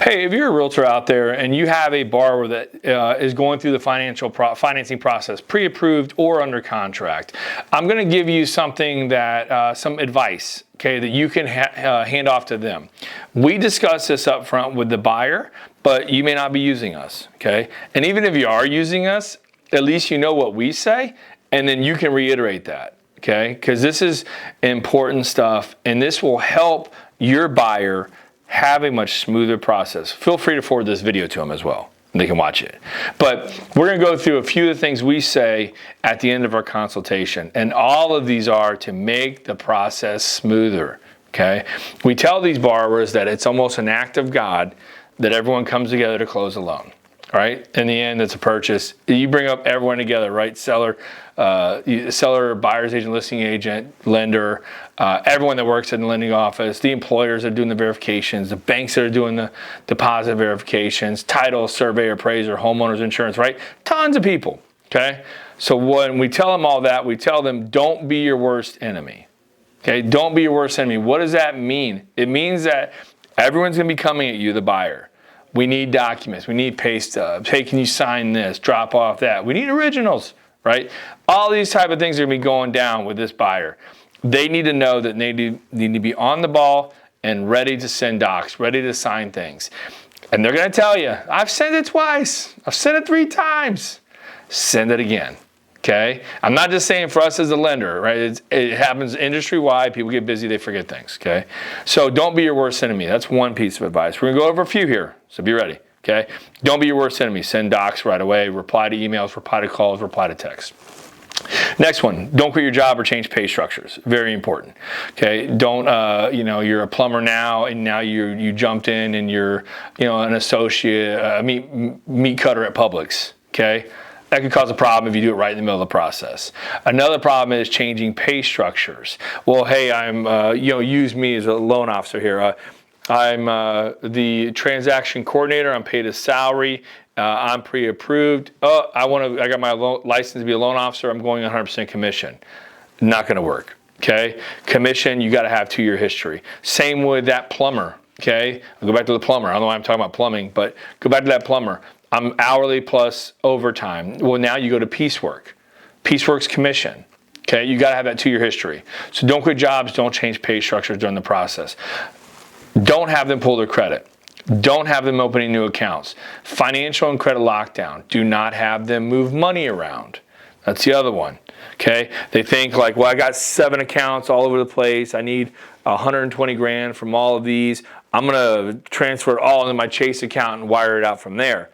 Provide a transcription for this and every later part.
Hey, if you're a realtor out there and you have a borrower that is going through the financing process, pre-approved or under contract, I'm going to give you something that some advice, okay, that you can hand off to them. We discuss this up front with the buyer, but you may not be using us, okay? And even if you are using us, at least you know what we say, and then you can reiterate that, okay? Because this is important stuff, and this will help your buyer have a much smoother process. Feel free to forward this video to them as well. They can watch it. But we're going to go through a few of the things we say at the end of our consultation. And all of these are to make the process smoother, okay? We tell these borrowers that it's almost an act of God that everyone comes together to close a loan, right? In the end, it's a purchase. You bring up everyone together, right? Seller, buyer's agent, listing agent, lender, everyone that works in the lending office, the employers that are doing the verifications, the banks that are doing the deposit verifications, title, survey, appraiser, homeowners insurance, right? Tons of people, okay? So when we tell them all that, we tell them don't be your worst enemy, okay? Don't be your worst enemy. What does that mean? It means that everyone's gonna be coming at you, the buyer. We need documents, we need pay stubs. Hey, can you sign this, drop off that? We need originals, right? All these type of things are gonna be going down with this buyer. They need to know that they need to be on the ball and ready to send docs, ready to sign things. And they're gonna tell you, I've sent it twice, I've sent it 3 times. Send it again, okay? I'm not just saying for us as a lender, right? It happens industry-wide, people get busy, they forget things, okay? So don't be your worst enemy. That's one piece of advice. We're gonna go over a few here, so be ready, okay? Don't be your worst enemy. Send docs right away, reply to emails, reply to calls, reply to texts. Next one, don't quit your job or change pay structures. Very important, okay? Don't, you're a plumber now and now you jumped in and you're, an associate, meat cutter at Publix, okay? That could cause a problem if you do it right in the middle of the process. Another problem is changing pay structures. Well, hey, I'm, use me as a loan officer here. I'm the transaction coordinator. I'm paid a salary. I'm pre-approved. Oh, I got my license to be a loan officer. I'm going 100% commission. Not going to work. Okay, commission. You got to have 2-year history. Same with that plumber. Okay, I'll go back to the plumber. I don't know why I'm talking about plumbing, but go back to that plumber. I'm hourly plus overtime. Well, now you go to piecework. Piecework's commission. Okay, you got to have that 2-year history. So don't quit jobs. Don't change pay structures during the process. Don't have them pull their credit. Don't have them opening new accounts. Financial and credit lockdown. Do not have them move money around. That's the other one, okay? They think like, well, I got 7 accounts all over the place. I need 120 grand from all of these. I'm gonna transfer it all into my Chase account and wire it out from there.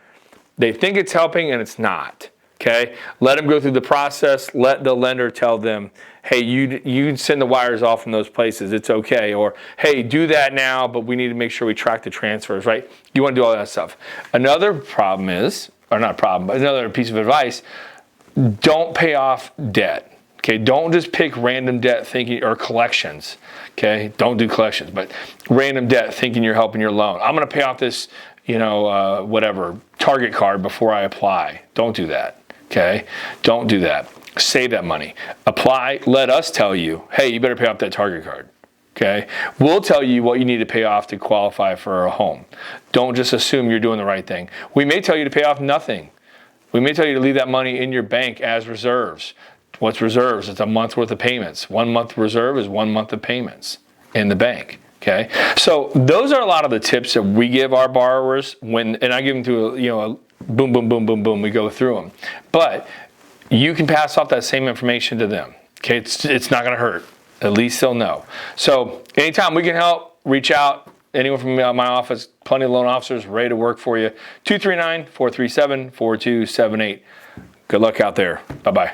They think it's helping and it's not, okay? Let them go through the process. Let the lender tell them, hey, you send the wires off from those places, it's okay. Or, hey, do that now, but we need to make sure we track the transfers, right? You wanna do all that stuff. Another problem is, or not problem, but another piece of advice, don't pay off debt, okay? Don't just pick random debt thinking, or collections, okay? Don't do collections, but random debt thinking you're helping your loan. I'm gonna pay off this, whatever, Target card before I apply. Don't do that, okay? Don't do that. Save that money. Apply, let us tell you, hey, you better pay off that Target card, okay? We'll tell you what you need to pay off to qualify for a home. Don't just assume you're doing the right thing. We may tell you to pay off nothing. We may tell you to leave that money in your bank as reserves. What's reserves? It's a month's worth of payments. 1 month reserve is 1 month of payments in the bank. Okay, so those are a lot of the tips that we give our borrowers and I give them to a boom, boom, boom, boom, boom. We go through them, but you can pass off that same information to them. Okay, it's not going to hurt. At least they'll know. So anytime we can help, reach out. Anyone from my office, plenty of loan officers ready to work for you. 239-437-4278. Good luck out there. Bye bye.